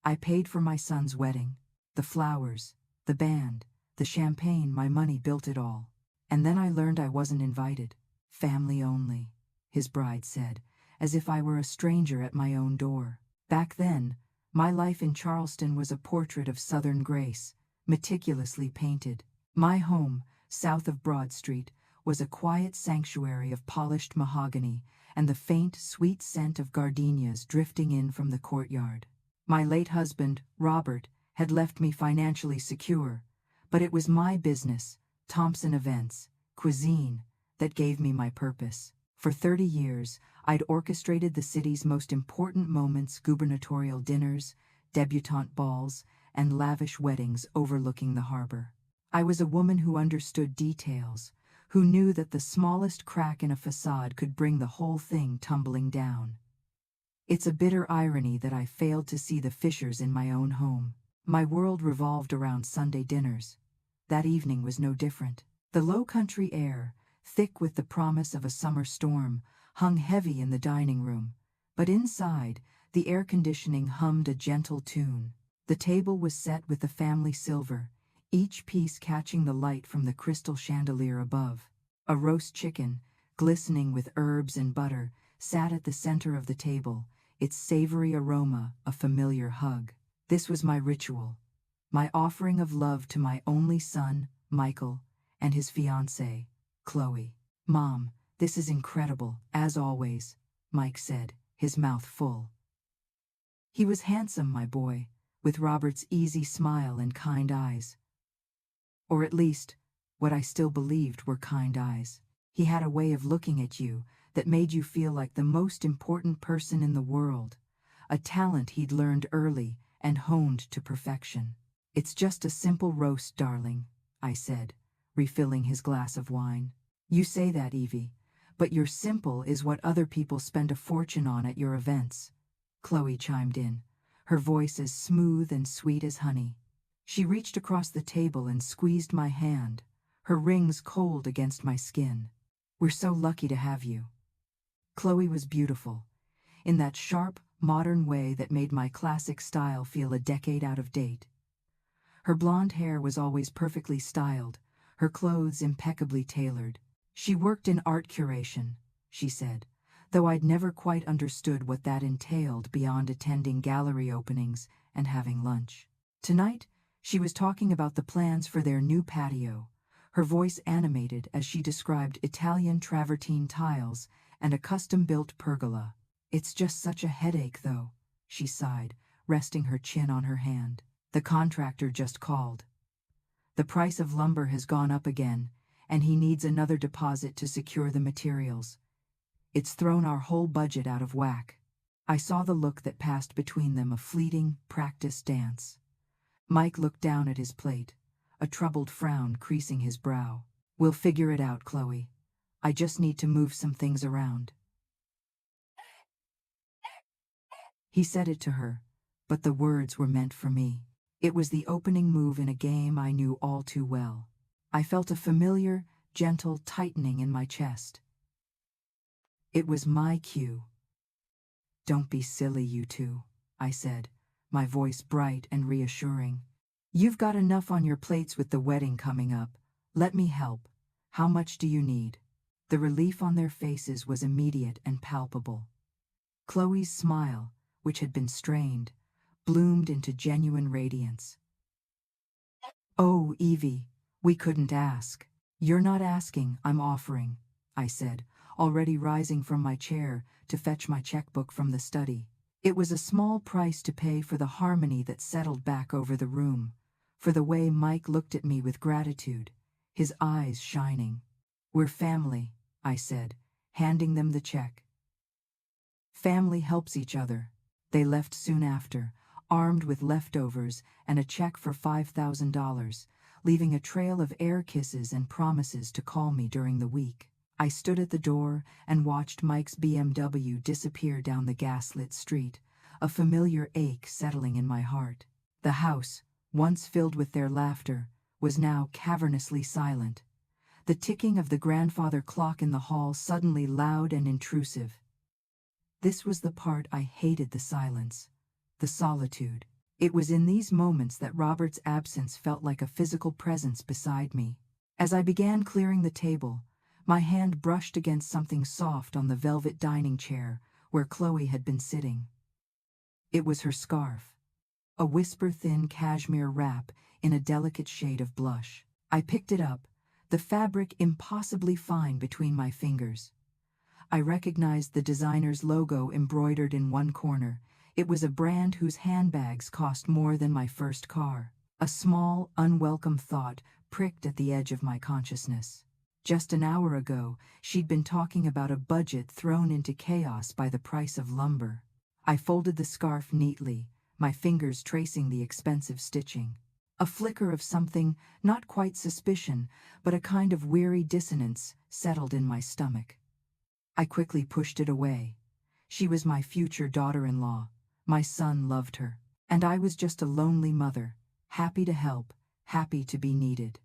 I paid for my son's wedding. The flowers, the band, the champagne, my money built it all. And then I learned I wasn't invited. Family only, his bride said, as if I were a stranger at my own door. Back then, my life in Charleston was a portrait of Southern grace, meticulously painted. My home, south of Broad Street, was a quiet sanctuary of polished mahogany and the faint, sweet scent of gardenias drifting in from the courtyard. My late husband, Robert, had left me financially secure, but it was my business, Thompson Events, Cuisine, that gave me my purpose. For 30 years, I'd orchestrated the city's most important moments: gubernatorial dinners, debutante balls, and lavish weddings overlooking the harbor. I was a woman who understood details, who knew that the smallest crack in a facade could bring the whole thing tumbling down. It's a bitter irony that I failed to see the fissures in my own home. My world revolved around Sunday dinners. That evening was no different. The low-country air, thick with the promise of a summer storm, hung heavy in the dining room, but inside, the air conditioning hummed a gentle tune. The table was set with the family silver, each piece catching the light from the crystal chandelier above. A roast chicken, glistening with herbs and butter, sat at the center of the table, its savory aroma a familiar hug. This was my ritual, my offering of love to my only son, Michael, and his fiancée, Chloe. "Mom, this is incredible, as always," Mike said, his mouth full. He was handsome, my boy, with Robert's easy smile and kind eyes. Or at least, what I still believed were kind eyes. He had a way of looking at you that made you feel like the most important person in the world, a talent he'd learned early and honed to perfection. "It's just a simple roast, darling," I said, refilling his glass of wine. "You say that, Evie, but your simple is what other people spend a fortune on at your events," Chloe chimed in, her voice as smooth and sweet as honey. She reached across the table and squeezed my hand, her rings cold against my skin. "We're so lucky to have you." Chloe was beautiful, in that sharp, modern way that made my classic style feel a decade out of date. Her blonde hair was always perfectly styled, her clothes impeccably tailored. "She worked in art curation," she said, though I'd never quite understood what that entailed beyond attending gallery openings and having lunch. Tonight, she was talking about the plans for their new patio, her voice animated as she described Italian travertine tiles and a custom-built pergola. "It's just such a headache, though," she sighed, resting her chin on her hand. "The contractor just called. The price of lumber has gone up again, and he needs another deposit to secure the materials. It's thrown our whole budget out of whack." I saw the look that passed between them, a fleeting, practiced dance. Mike looked down at his plate, a troubled frown creasing his brow. "We'll figure it out, Chloe. I just need to move some things around." He said it to her, but the words were meant for me. It was the opening move in a game I knew all too well. I felt a familiar, gentle tightening in my chest. It was my cue. "Don't be silly, you two," I said, my voice bright and reassuring. "You've got enough on your plates with the wedding coming up. Let me help. How much do you need?" The relief on their faces was immediate and palpable. Chloe's smile, which had been strained, bloomed into genuine radiance. "Oh, Evie, we couldn't ask." "You're not asking, I'm offering," I said, already rising from my chair to fetch my checkbook from the study. It was a small price to pay for the harmony that settled back over the room, for the way Mike looked at me with gratitude, his eyes shining. "We're family," I said, handing them the check. "Family helps each other." They left soon after, armed with leftovers and a check for $5,000, leaving a trail of air kisses and promises to call me during the week. I stood at the door and watched Mike's BMW disappear down the gaslit street, a familiar ache settling in my heart. The house, once filled with their laughter, was now cavernously silent, the ticking of the grandfather clock in the hall suddenly loud and intrusive. This was the part I hated: the silence, the solitude. It was in these moments that Robert's absence felt like a physical presence beside me. As I began clearing the table, my hand brushed against something soft on the velvet dining chair where Chloe had been sitting. It was her scarf, a whisper-thin cashmere wrap in a delicate shade of blush. I picked it up, the fabric impossibly fine between my fingers. I recognized the designer's logo embroidered in one corner. It was a brand whose handbags cost more than my first car. A small, unwelcome thought pricked at the edge of my consciousness. Just an hour ago, she'd been talking about a budget thrown into chaos by the price of lumber. I folded the scarf neatly, my fingers tracing the expensive stitching. A flicker of something, not quite suspicion, but a kind of weary dissonance, settled in my stomach. I quickly pushed it away. She was my future daughter-in-law. My son loved her. And I was just a lonely mother, happy to help, happy to be needed.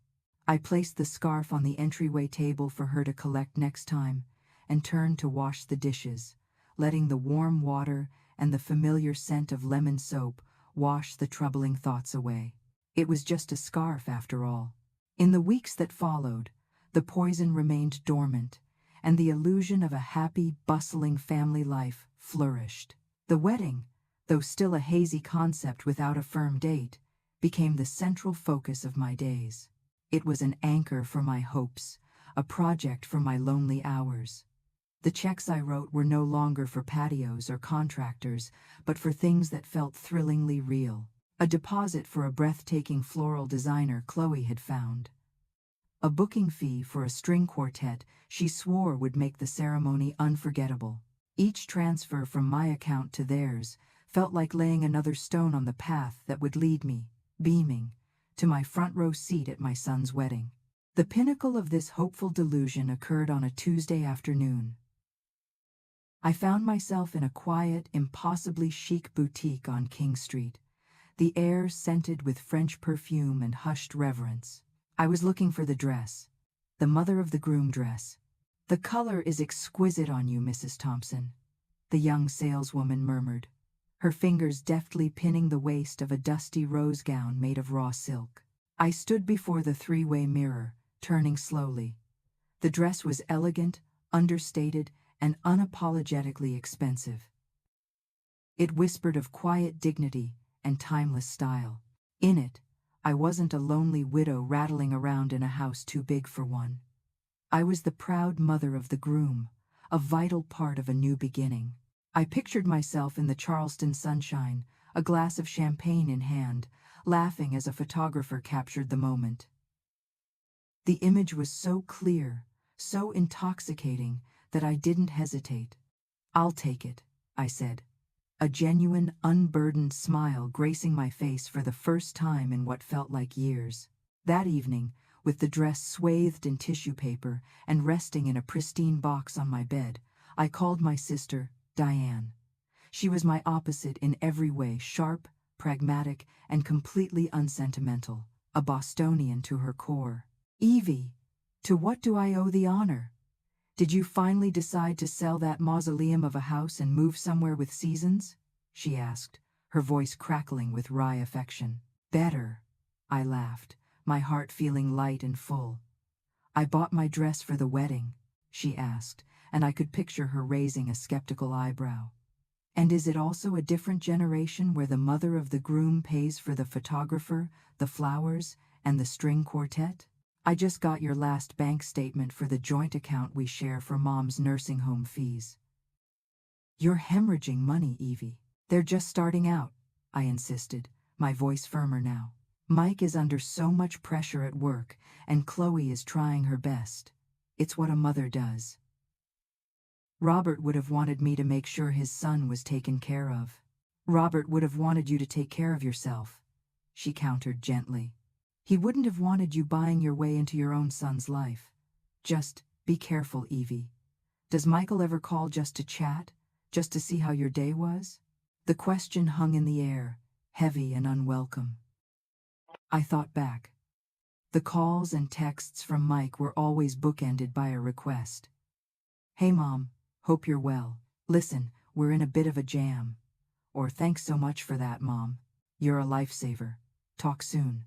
I placed the scarf on the entryway table for her to collect next time, and turned to wash the dishes, letting the warm water and the familiar scent of lemon soap wash the troubling thoughts away. It was just a scarf after all. In the weeks that followed, the poison remained dormant, and the illusion of a happy, bustling family life flourished. The wedding, though still a hazy concept without a firm date, became the central focus of my days. It was an anchor for my hopes, a project for my lonely hours. The checks I wrote were no longer for patios or contractors, but for things that felt thrillingly real. A deposit for a breathtaking floral designer Chloe had found. A booking fee for a string quartet she swore would make the ceremony unforgettable. Each transfer from my account to theirs felt like laying another stone on the path that would lead me, beaming, to my front row seat at my son's wedding. The pinnacle of this hopeful delusion occurred on a Tuesday afternoon. I found myself in a quiet, impossibly chic boutique on King Street, the air scented with French perfume and hushed reverence. I was looking for the dress, the mother of the groom dress. "The color is exquisite on you, Mrs. Thompson," the young saleswoman murmured, her fingers deftly pinning the waist of a dusty rose gown made of raw silk. I stood before the three-way mirror, turning slowly. The dress was elegant, understated, and unapologetically expensive. It whispered of quiet dignity and timeless style. In it, I wasn't a lonely widow rattling around in a house too big for one. I was the proud mother of the groom, a vital part of a new beginning. I pictured myself in the Charleston sunshine, a glass of champagne in hand, laughing as a photographer captured the moment. The image was so clear, so intoxicating, that I didn't hesitate. "I'll take it," I said, a genuine, unburdened smile gracing my face for the first time in what felt like years. That evening, with the dress swathed in tissue paper and resting in a pristine box on my bed, I called my sister, Diane. She was my opposite in every way, sharp, pragmatic, and completely unsentimental, a Bostonian to her core. "Evie, to what do I owe the honor? Did you finally decide to sell that mausoleum of a house and move somewhere with seasons?" she asked, her voice crackling with wry affection. "Better," I laughed, my heart feeling light and full. "I bought my dress for the wedding," she asked, and I could picture her raising a skeptical eyebrow. "And is it also a different generation where the mother of the groom pays for the photographer, the flowers, and the string quartet? I just got your last bank statement for the joint account we share for Mom's nursing home fees." "You're hemorrhaging money, Evie." "They're just starting out," I insisted, my voice firmer now. "Mike is under so much pressure at work, and Chloe is trying her best. It's what a mother does." "Robert would have wanted me to make sure his son was taken care of." "Robert would have wanted you to take care of yourself," she countered gently. "He wouldn't have wanted you buying your way into your own son's life. Just be careful, Evie. Does Michael ever call just to chat, just to see how your day was?" The question hung in the air, heavy and unwelcome. I thought back. The calls and texts from Mike were always bookended by a request. "Hey Mom, hope you're well. Listen, we're in a bit of a jam." Or "Thanks so much for that, Mom." You're a lifesaver. Talk soon.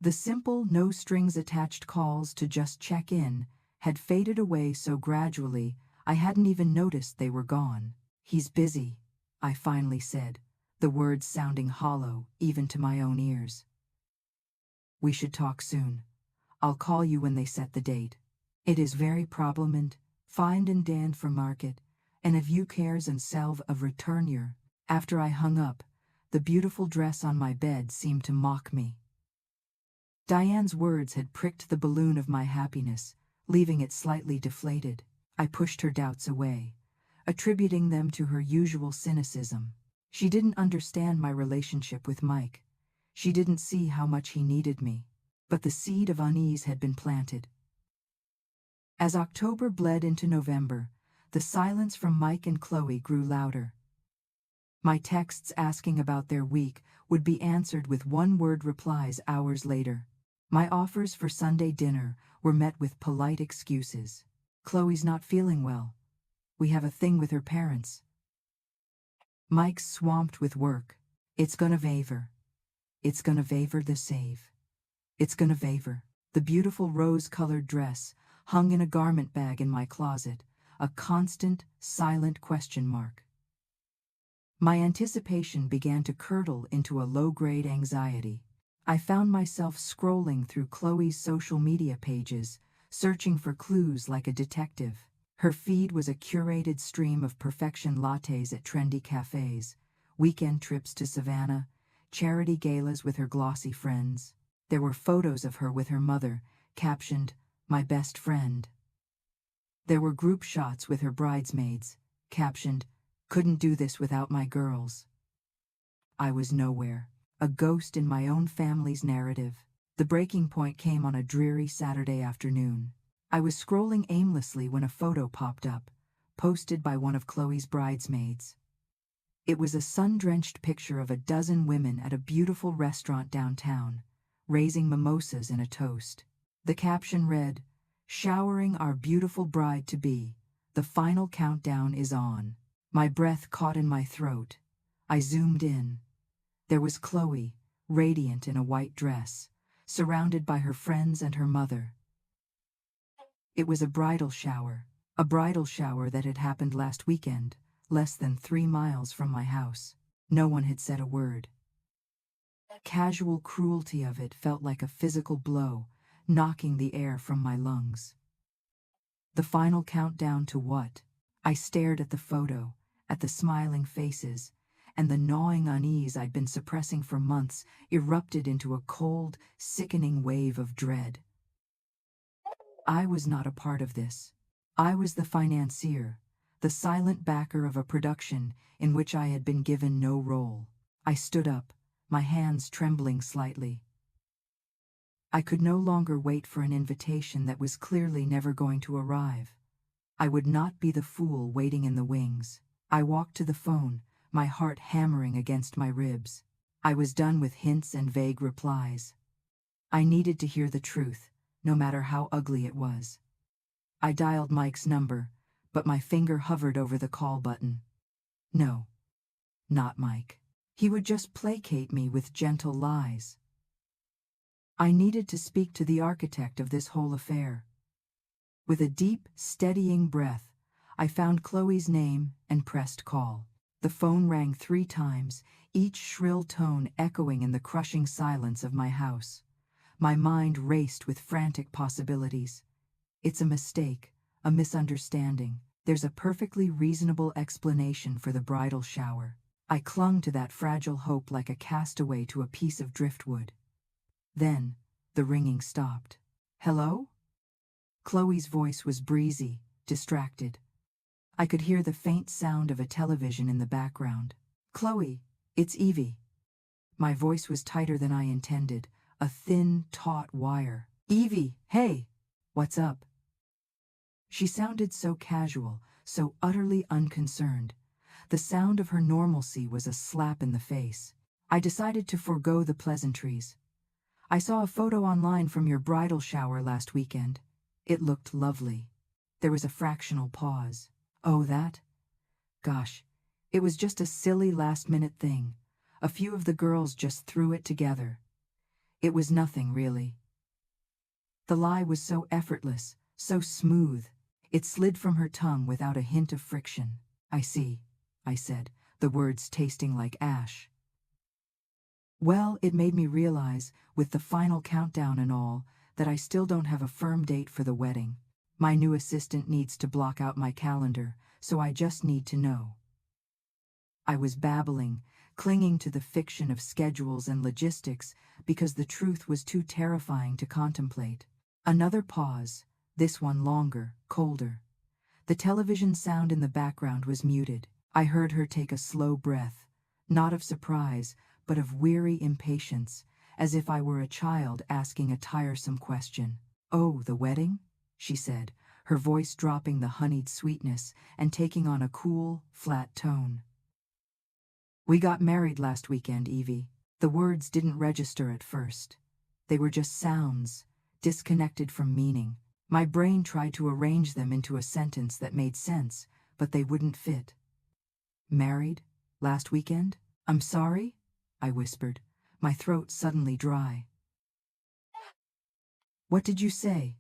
The simple, no-strings-attached calls to just check in had faded away so gradually I hadn't even noticed they were gone. He's busy, I finally said, the words sounding hollow even to my own ears. We should talk soon. I'll call you when they set the date. It is very problemant, find and dan for market, and if you cares and selve of return your. After I hung up, the beautiful dress on my bed seemed to mock me. Diane's words had pricked the balloon of my happiness, leaving it slightly deflated. I pushed her doubts away, attributing them to her usual cynicism. She didn't understand my relationship with Mike. She didn't see how much he needed me. But the seed of unease had been planted. As October bled into November, the silence from Mike and Chloe grew louder. My texts asking about their week would be answered with one-word replies hours later. My offers for Sunday dinner were met with polite excuses. Chloe's not feeling well. We have a thing with her parents. Mike's swamped with work. It's gonna waver. It's gonna waver the save. It's gonna waver. The beautiful rose-colored dress hung in a garment bag in my closet, a constant, silent question mark. My anticipation began to curdle into a low-grade anxiety. I found myself scrolling through Chloe's social media pages, searching for clues like a detective. Her feed was a curated stream of perfection lattes at trendy cafes, weekend trips to Savannah, charity galas with her glossy friends. There were photos of her with her mother, captioned, "My best friend." There were group shots with her bridesmaids, captioned, "Couldn't do this without my girls." I was nowhere, a ghost in my own family's narrative. The breaking point came on a dreary Saturday afternoon. I was scrolling aimlessly when a photo popped up, posted by one of Chloe's bridesmaids. It was a sun-drenched picture of a dozen women at a beautiful restaurant downtown, raising mimosas in a toast. The caption read, "Showering our beautiful bride-to-be. The final countdown is on." My breath caught in my throat. I zoomed in. There was Chloe, radiant in a white dress, surrounded by her friends and her mother. It was a bridal shower that had happened last weekend, less than 3 miles from my house. No one had said a word. The casual cruelty of it felt like a physical blow, knocking the air from my lungs. The final countdown to what? I stared at the photo, at the smiling faces, and the gnawing unease I'd been suppressing for months erupted into a cold, sickening wave of dread. I was not a part of this. I was the financier, the silent backer of a production in which I had been given no role. I stood up, my hands trembling slightly. I could no longer wait for an invitation that was clearly never going to arrive. I would not be the fool waiting in the wings. I walked to the phone, my heart hammering against my ribs. I was done with hints and vague replies. I needed to hear the truth, no matter how ugly it was. I dialed Mike's number, but my finger hovered over the call button. No, not Mike. He would just placate me with gentle lies. I needed to speak to the architect of this whole affair. With a deep, steadying breath, I found Chloe's name and pressed call. The phone rang 3 times, each shrill tone echoing in the crushing silence of my house. My mind raced with frantic possibilities. It's a mistake, a misunderstanding. There's a perfectly reasonable explanation for the bridal shower. I clung to that fragile hope like a castaway to a piece of driftwood. Then, the ringing stopped. "Hello?" Chloe's voice was breezy, distracted. I could hear the faint sound of a television in the background. "Chloe, it's Evie." My voice was tighter than I intended, a thin, taut wire. "Evie, hey, what's up?" She sounded so casual, so utterly unconcerned. The sound of her normalcy was a slap in the face. I decided to forego the pleasantries. "I saw a photo online from your bridal shower last weekend. It looked lovely." There was a fractional pause. "Oh, that? Gosh, it was just a silly last-minute thing. A few of the girls just threw it together. It was nothing, really. The lie was so effortless, so smooth. It slid from her tongue without a hint of friction. I see, I said, the words tasting like ash. Well, it made me realize, with the final countdown and all, that I still don't have a firm date for the wedding. My new assistant needs to block out my calendar, so I just need to know. I was babbling, clinging to the fiction of schedules and logistics because the truth was too terrifying to contemplate. Another pause, this one longer, colder. The television sound in the background was muted. I heard her take a slow breath, not of surprise, but of weary impatience, as if I were a child asking a tiresome question. "Oh, the wedding?" she said, her voice dropping the honeyed sweetness and taking on a cool, flat tone. "We got married last weekend, Evie." The words didn't register at first. They were just sounds, disconnected from meaning. My brain tried to arrange them into a sentence that made sense, but they wouldn't fit. "Married? Last weekend? I'm sorry?" I whispered, my throat suddenly dry. "What did you say?"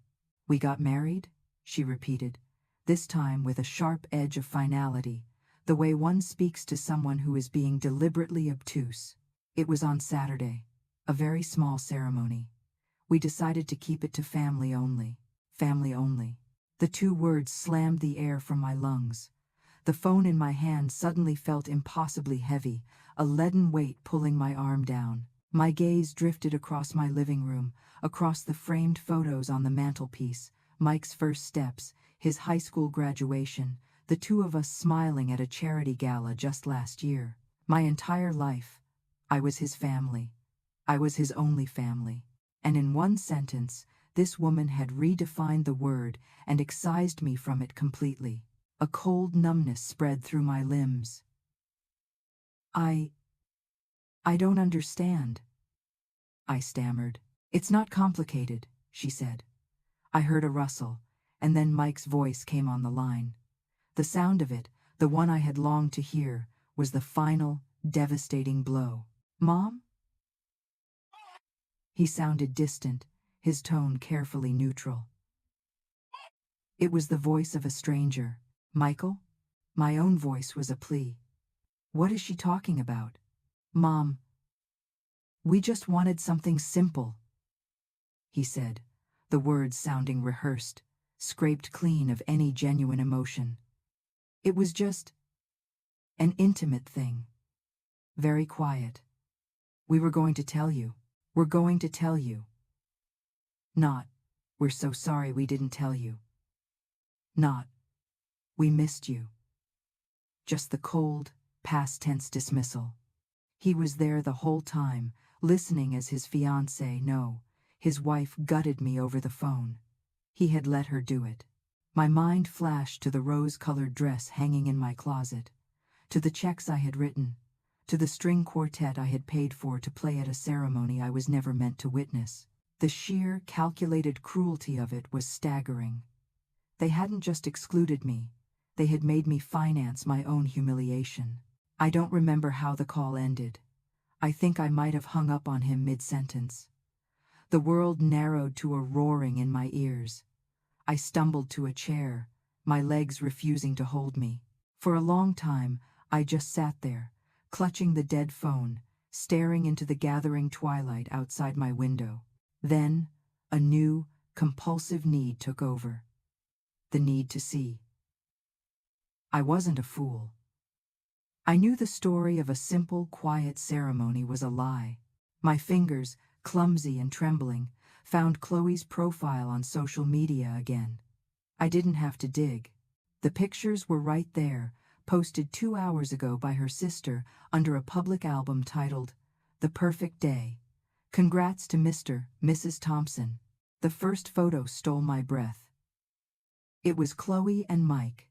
"We got married?" she repeated, this time with a sharp edge of finality, the way one speaks to someone who is being deliberately obtuse. "It was on Saturday. A very small ceremony. We decided to keep it to family only. Family only." The two words slammed the air from my lungs. The phone in my hand suddenly felt impossibly heavy, a leaden weight pulling my arm down. My gaze drifted across my living room, across the framed photos on the mantelpiece, Mike's first steps, his high school graduation, the two of us smiling at a charity gala just last year. My entire life, I was his family. I was his only family. And in one sentence, this woman had redefined the word and excised me from it completely. A cold numbness spread through my limbs. I don't understand," I stammered. "It's not complicated," she said. I heard a rustle, and then Mike's voice came on the line. The sound of it, the one I had longed to hear, was the final, devastating blow. "Mom?" He sounded distant, his tone carefully neutral. It was the voice of a stranger. "Michael?" My own voice was a plea. "What is she talking about?" "Mom, we just wanted something simple," he said, the words sounding rehearsed, scraped clean of any genuine emotion. "It was just an intimate thing. Very quiet. We were going to tell you. We're going to tell you. Not, we're so sorry we didn't tell you. Not, we missed you." Just the cold, past tense dismissal. He was there the whole time, listening as his fiancée, no, his wife, gutted me over the phone. He had let her do it. My mind flashed to the rose-colored dress hanging in my closet, to the checks I had written, to the string quartet I had paid for to play at a ceremony I was never meant to witness. The sheer, calculated cruelty of it was staggering. They hadn't just excluded me, they had made me finance my own humiliation. I don't remember how the call ended. I think I might have hung up on him mid-sentence. The world narrowed to a roaring in my ears. I stumbled to a chair, my legs refusing to hold me. For a long time, I just sat there, clutching the dead phone, staring into the gathering twilight outside my window. Then, a new, compulsive need took over. The need to see. I wasn't a fool. I knew the story of a simple, quiet ceremony was a lie. My fingers, clumsy and trembling, found Chloe's profile on social media again. I didn't have to dig. The pictures were right there, posted 2 hours ago by her sister under a public album titled, "The Perfect Day. Congrats to Mr. Mrs. Thompson." The first photo stole my breath. It was Chloe and Mike.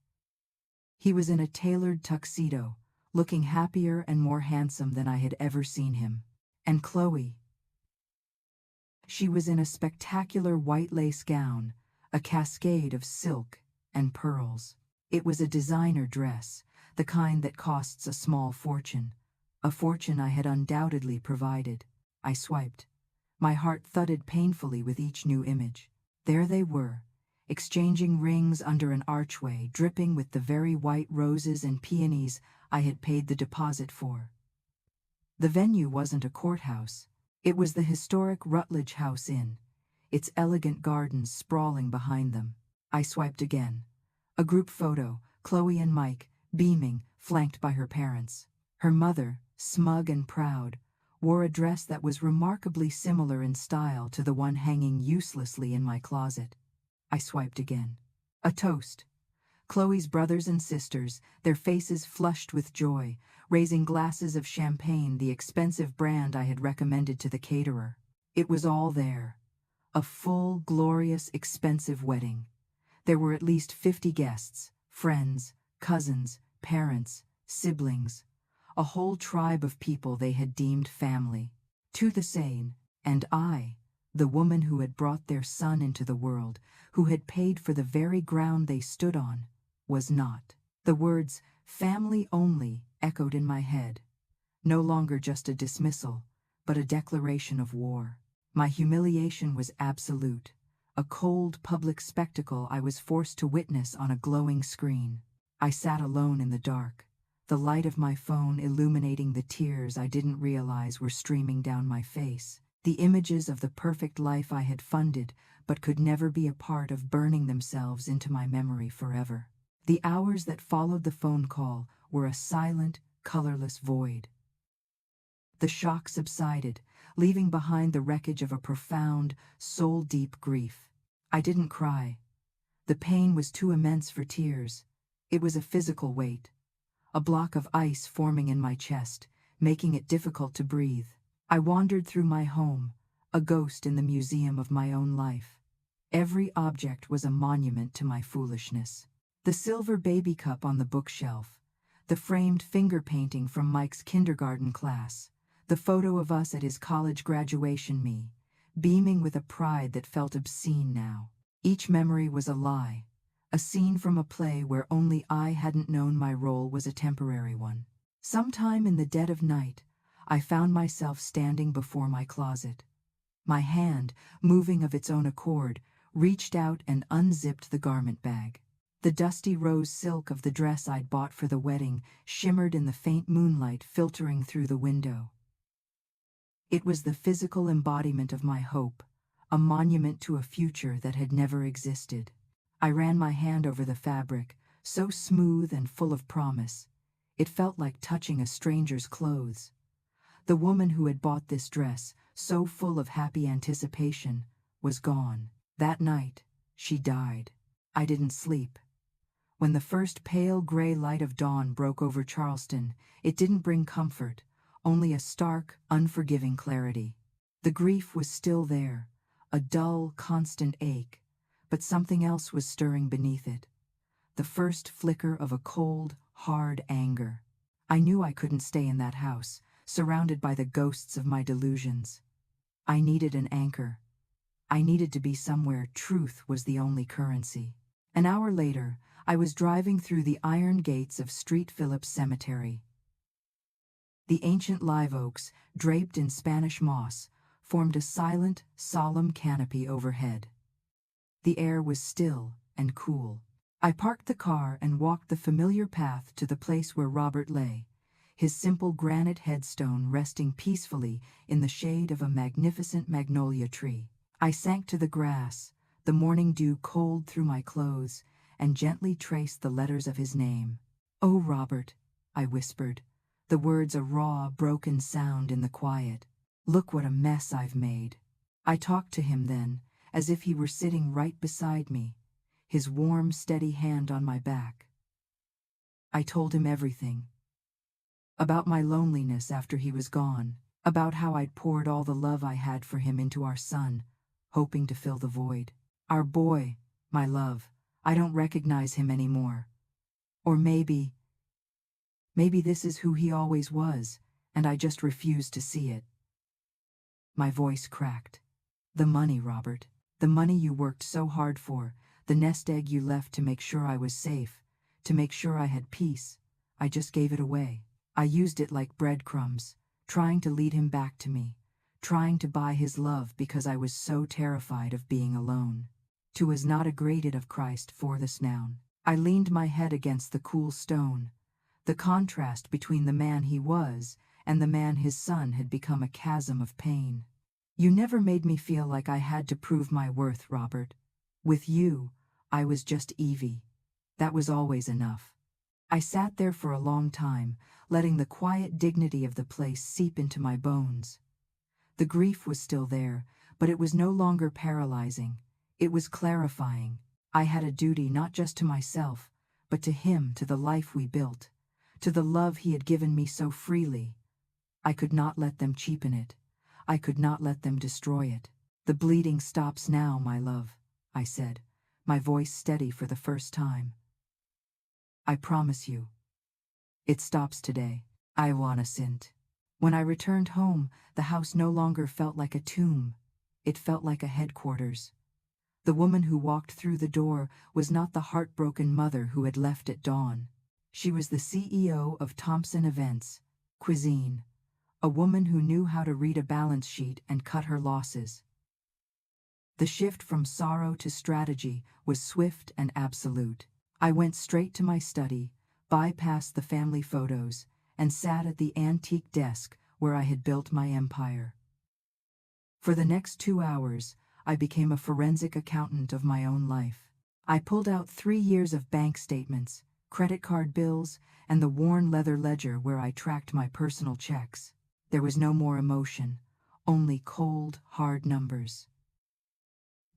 He was in a tailored tuxedo, looking happier and more handsome than I had ever seen him. And Chloe. She was in a spectacular white lace gown, a cascade of silk and pearls. It was a designer dress, the kind that costs a small fortune, a fortune I had undoubtedly provided. I swiped. My heart thudded painfully with each new image. There they were, exchanging rings under an archway dripping with the very white roses and peonies I had paid the deposit for. The venue wasn't a courthouse. It was the historic Rutledge House Inn, its elegant gardens sprawling behind them. I swiped again. A group photo, Chloe and Mike, beaming, flanked by her parents. Her mother, smug and proud, wore a dress that was remarkably similar in style to the one hanging uselessly in my closet. I swiped again. A toast. Chloe's brothers and sisters, their faces flushed with joy, raising glasses of champagne, the expensive brand I had recommended to the caterer. It was all there. A full, glorious, expensive wedding. There were at least 50 guests, friends, cousins, parents, siblings, a whole tribe of people they had deemed family. To the sane, and I, the woman who had brought their son into the world, who had paid for the very ground they stood on, was not. The words, family only, echoed in my head. No longer just a dismissal, but a declaration of war. My humiliation was absolute, a cold public spectacle I was forced to witness on a glowing screen. I sat alone in the dark, the light of my phone illuminating the tears I didn't realize were streaming down my face. The images of the perfect life I had funded but could never be a part of burning themselves into my memory forever. The hours that followed the phone call were a silent, colorless void. The shock subsided, leaving behind the wreckage of a profound, soul-deep grief. I didn't cry. The pain was too immense for tears. It was a physical weight, a block of ice forming in my chest, making it difficult to breathe. I wandered through my home, a ghost in the museum of my own life. Every object was a monument to my foolishness. The silver baby cup on the bookshelf, the framed finger painting from Mike's kindergarten class, the photo of us at his college graduation, me, beaming with a pride that felt obscene now. Each memory was a lie, a scene from a play where only I hadn't known my role was a temporary one. Sometime in the dead of night, I found myself standing before my closet. My hand, moving of its own accord, reached out and unzipped the garment bag. The dusty rose silk of the dress I'd bought for the wedding shimmered in the faint moonlight filtering through the window. It was the physical embodiment of my hope, a monument to a future that had never existed. I ran my hand over the fabric, so smooth and full of promise. It felt like touching a stranger's clothes. The woman who had bought this dress, so full of happy anticipation, was gone. That night, she died. I didn't sleep. When the first pale gray light of dawn broke over Charleston, it didn't bring comfort, only a stark, unforgiving clarity. The grief was still there, a dull, constant ache, but something else was stirring beneath it. The first flicker of a cold, hard anger. I knew I couldn't stay in that house, surrounded by the ghosts of my delusions. I needed an anchor. I needed to be somewhere truth was the only currency. An hour later, I was driving through the iron gates of Street Phillips Cemetery. The ancient live oaks, draped in Spanish moss, formed a silent, solemn canopy overhead. The air was still and cool. I parked the car and walked the familiar path to the place where Robert lay, his simple granite headstone resting peacefully in the shade of a magnificent magnolia tree. I sank to the grass, the morning dew cold through my clothes, and gently traced the letters of his name. "Oh, Robert," I whispered, the words a raw, broken sound in the quiet. "Look what a mess I've made." I talked to him then, as if he were sitting right beside me, his warm, steady hand on my back. I told him everything. About my loneliness after he was gone, about how I'd poured all the love I had for him into our son, hoping to fill the void. Our boy, my love, I don't recognize him anymore. Or maybe this is who he always was, and I just refused to see it. My voice cracked. The money, Robert. The money you worked so hard for, the nest egg you left to make sure I was safe, to make sure I had peace. I just gave it away. I used it like breadcrumbs, trying to lead him back to me, trying to buy his love because I was so terrified of being alone. "Tu was not a graded of Christ for this noun." I leaned my head against the cool stone. The contrast between the man he was and the man his son had become a chasm of pain. "You never made me feel like I had to prove my worth, Robert. With you, I was just Evie. That was always enough." I sat there for a long time, letting the quiet dignity of the place seep into my bones. The grief was still there, but it was no longer paralyzing. It was clarifying. I had a duty not just to myself, but to him, to the life we built, to the love he had given me so freely. I could not let them cheapen it. I could not let them destroy it. "The bleeding stops now, my love," I said, my voice steady for the first time. "I promise you. It stops today." I wanna sint. When I returned home, the house no longer felt like a tomb. It felt like a headquarters. The woman who walked through the door was not the heartbroken mother who had left at dawn. She was the CEO of Thompson Events, Cuisine, a woman who knew how to read a balance sheet and cut her losses. The shift from sorrow to strategy was swift and absolute. I went straight to my study, bypassed the family photos, and sat at the antique desk where I had built my empire. For the next 2 hours, I became a forensic accountant of my own life. I pulled out 3 years of bank statements, credit card bills, and the worn leather ledger where I tracked my personal checks. There was no more emotion, only cold, hard numbers.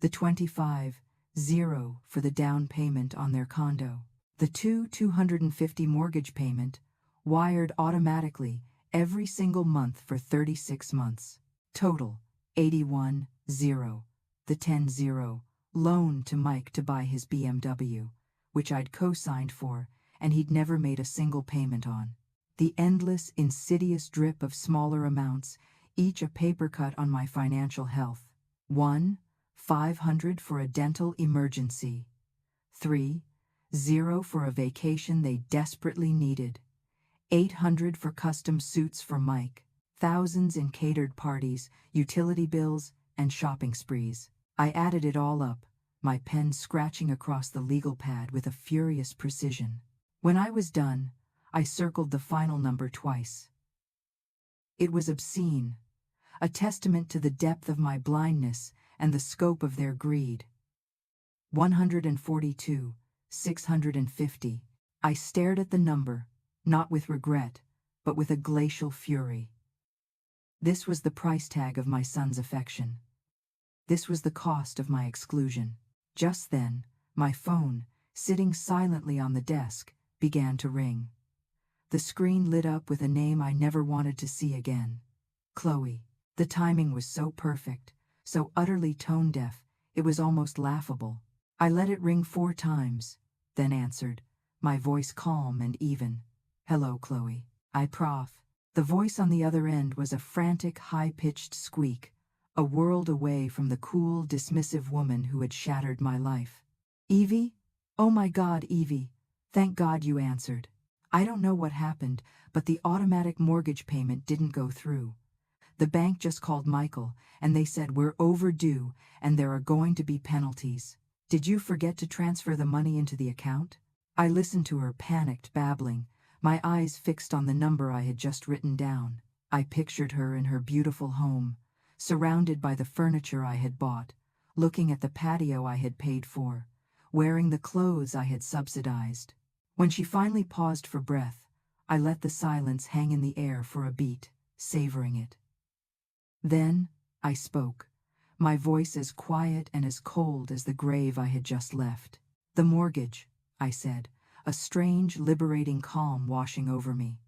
The 25,000 for the down payment on their condo. The 250 mortgage payment, wired automatically every single month for 36 months. Total, 81,000. The 10,000 loan to Mike to buy his BMW, which I'd co-signed for, and he'd never made a single payment on. The endless, insidious drip of smaller amounts, each a paper cut on my financial health. 1, 500 for a dental emergency. 3, 0 for a vacation they desperately needed. 800 for custom suits for Mike. Thousands in catered parties, utility bills, and shopping sprees. I added it all up, my pen scratching across the legal pad with a furious precision. When I was done, I circled the final number twice. It was obscene, a testament to the depth of my blindness and the scope of their greed. 142,650. I stared at the number, not with regret, but with a glacial fury. This was the price tag of my son's affection. This was the cost of my exclusion. Just then, my phone, sitting silently on the desk, began to ring. The screen lit up with a name I never wanted to see again. Chloe. The timing was so perfect, so utterly tone-deaf, it was almost laughable. I let it ring 4 times, then answered, my voice calm and even. "Hello, Chloe. I prof." The voice on the other end was a frantic, high-pitched squeak, a world away from the cool, dismissive woman who had shattered my life. "Evie? Oh my God, Evie. Thank God you answered. I don't know what happened, but the automatic mortgage payment didn't go through. The bank just called Michael, and they said we're overdue and there are going to be penalties. Did you forget to transfer the money into the account?" I listened to her, panicked, babbling, my eyes fixed on the number I had just written down. I pictured her in her beautiful home, surrounded by the furniture I had bought, looking at the patio I had paid for, wearing the clothes I had subsidized. When she finally paused for breath, I let the silence hang in the air for a beat, savoring it. Then, I spoke, my voice as quiet and as cold as the grave I had just left. "The mortgage," I said, a strange, liberating calm washing over me.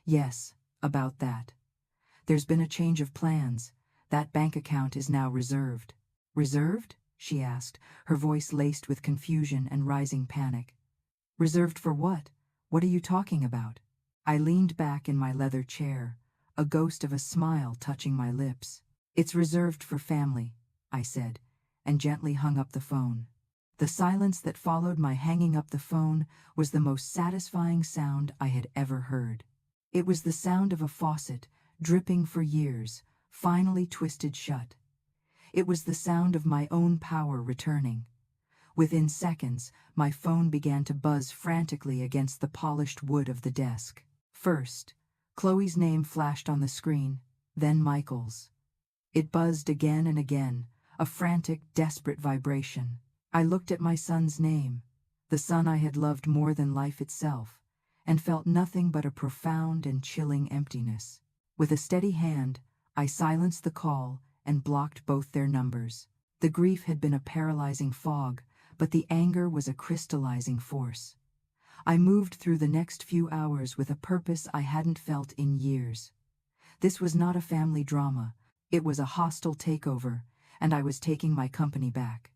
"Yes, about that. There's been a change of plans. That bank account is now reserved." "Reserved?" she asked, her voice laced with confusion and rising panic. "Reserved for what? What are you talking about?" I leaned back in my leather chair, a ghost of a smile touching my lips. "It's reserved for family," I said, and gently hung up the phone. The silence that followed my hanging up the phone was the most satisfying sound I had ever heard. It was the sound of a faucet, dripping for years, finally twisted shut. It was the sound of my own power returning. Within seconds, my phone began to buzz frantically against the polished wood of the desk. First, Chloe's name flashed on the screen, then Michael's. It buzzed again and again, a frantic, desperate vibration. I looked at my son's name, the son I had loved more than life itself, and felt nothing but a profound and chilling emptiness. With a steady hand, I silenced the call and blocked both their numbers. The grief had been a paralyzing fog, but the anger was a crystallizing force. I moved through the next few hours with a purpose I hadn't felt in years. This was not a family drama, it was a hostile takeover, and I was taking my company back.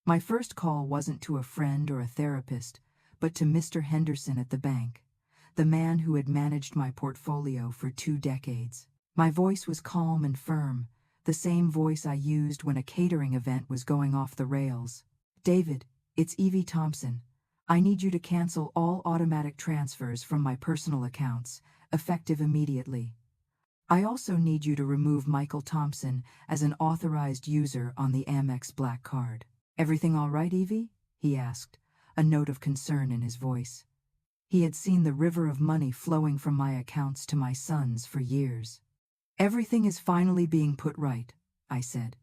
My first call wasn't to a friend or a therapist, but to Mr. Henderson at the bank, the man who had managed my portfolio for 2 decades. My voice was calm and firm, the same voice I used when a catering event was going off the rails. "David, it's Evie Thompson. I need you to cancel all automatic transfers from my personal accounts, effective immediately. I also need you to remove Michael Thompson as an authorized user on the Amex Black Card." "Everything all right, Evie?" he asked, a note of concern in his voice. He had seen the river of money flowing from my accounts to my son's for years. "Everything is finally being put right," I said.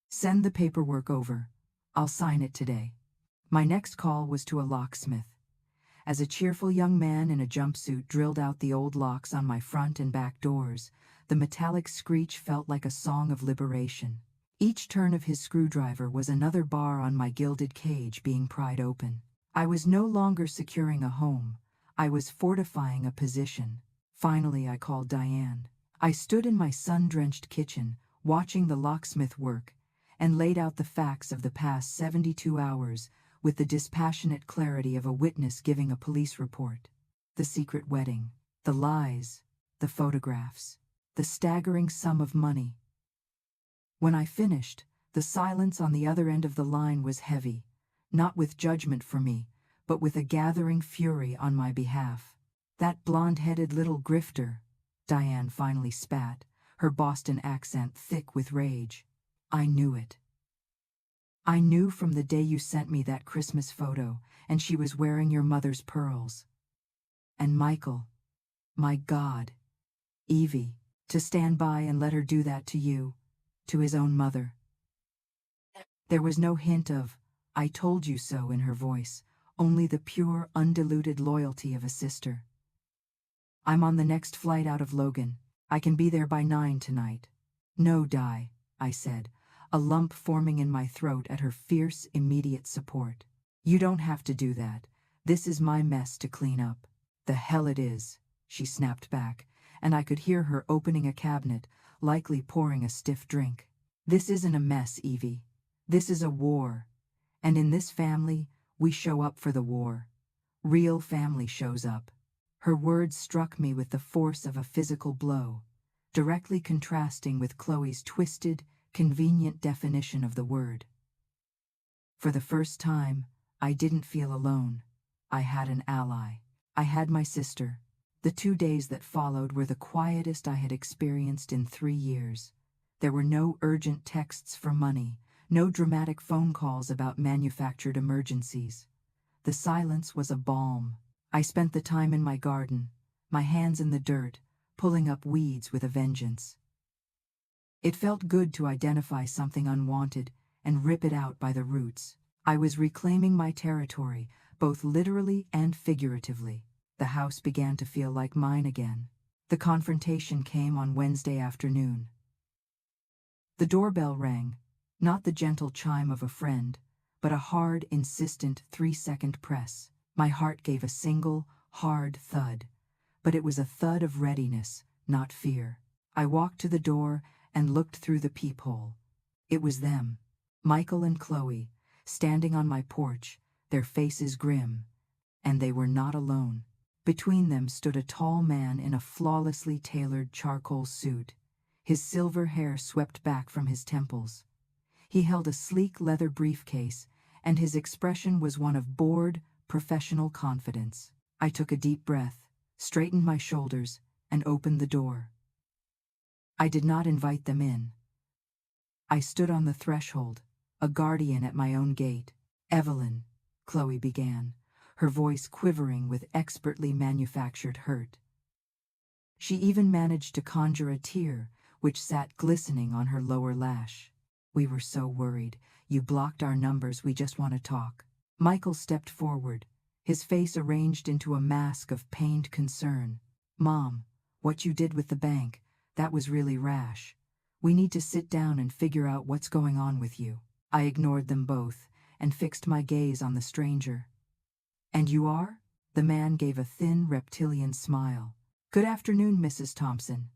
"Send the paperwork over. I'll sign it today." My next call was to a locksmith. As a cheerful young man in a jumpsuit drilled out the old locks on my front and back doors, the metallic screech felt like a song of liberation. Each turn of his screwdriver was another bar on my gilded cage being pried open. I was no longer securing a home, I was fortifying a position. Finally, I called Diane. I stood in my sun-drenched kitchen, watching the locksmith work, and laid out the facts of the past 72 hours with the dispassionate clarity of a witness giving a police report. The secret wedding, the lies, the photographs, the staggering sum of money. When I finished, the silence on the other end of the line was heavy, not with judgment for me, but with a gathering fury on my behalf. "That blonde-headed little grifter," Diane finally spat, her Boston accent thick with rage. "I knew it. I knew from the day you sent me that Christmas photo, and she was wearing your mother's pearls. And Michael, my God, Evie, to stand by and let her do that to you, to his own mother." There was no hint of, "I told you so" in her voice, only the pure, undiluted loyalty of a sister. "I'm on the next flight out of Logan. I can be there by 9 tonight." "No, Di," I said, a lump forming in my throat at her fierce, immediate support. "You don't have to do that. This is my mess to clean up." "The hell it is," she snapped back, and I could hear her opening a cabinet, likely pouring a stiff drink. "This isn't a mess, Evie. This is a war. And in this family, we show up for the war. Real family shows up." Her words struck me with the force of a physical blow, directly contrasting with Chloe's twisted, convenient definition of the word. For the first time, I didn't feel alone. I had an ally. I had my sister. The 2 days that followed were the quietest I had experienced in 3 years. There were no urgent texts for money, no dramatic phone calls about manufactured emergencies. The silence was a balm. I spent the time in my garden, my hands in the dirt, pulling up weeds with a vengeance. It felt good to identify something unwanted and rip it out by the roots. I was reclaiming my territory, both literally and figuratively. The house began to feel like mine again. The confrontation came on Wednesday afternoon. The doorbell rang, not the gentle chime of a friend, but a hard, insistent 3-second press. My heart gave a single, hard thud, but it was a thud of readiness, not fear. I walked to the door and looked through the peephole. It was them, Michael and Chloe, standing on my porch, their faces grim, and they were not alone. Between them stood a tall man in a flawlessly tailored charcoal suit, his silver hair swept back from his temples. He held a sleek leather briefcase, and his expression was one of bored, professional confidence. I took a deep breath, straightened my shoulders, and opened the door. I did not invite them in. I stood on the threshold, a guardian at my own gate. "Evelyn," Chloe began, her voice quivering with expertly manufactured hurt. She even managed to conjure a tear, which sat glistening on her lower lash. "We were so worried. You blocked our numbers. We just want to talk." Michael stepped forward, his face arranged into a mask of pained concern. "Mom, what you did with the bank, that was really rash. We need to sit down and figure out what's going on with you." I ignored them both and fixed my gaze on the stranger. "And you are?" The man gave a thin reptilian smile. "Good afternoon, Mrs. Thompson.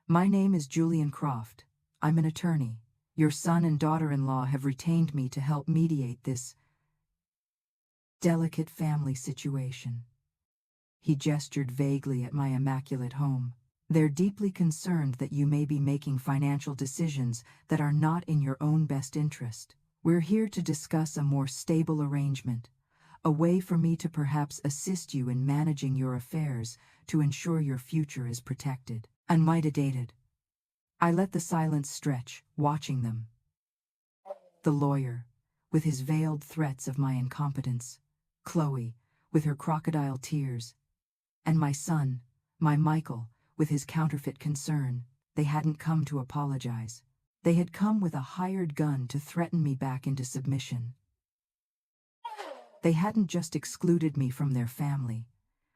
My name is Julian Croft. I'm an attorney. Your son and daughter-in-law have retained me to help mediate this delicate family situation." He gestured vaguely at my immaculate home. "They're deeply concerned that you may be making financial decisions that are not in your own best interest. We're here to discuss a more stable arrangement, a way for me to perhaps assist you in managing your affairs to ensure your future is protected." Unmitigated. I let the silence stretch, watching them. The lawyer, with his veiled threats of my incompetence, Chloe, with her crocodile tears, and my son, my Michael, with his counterfeit concern. They hadn't come to apologize. They had come with a hired gun to threaten me back into submission. They hadn't just excluded me from their family.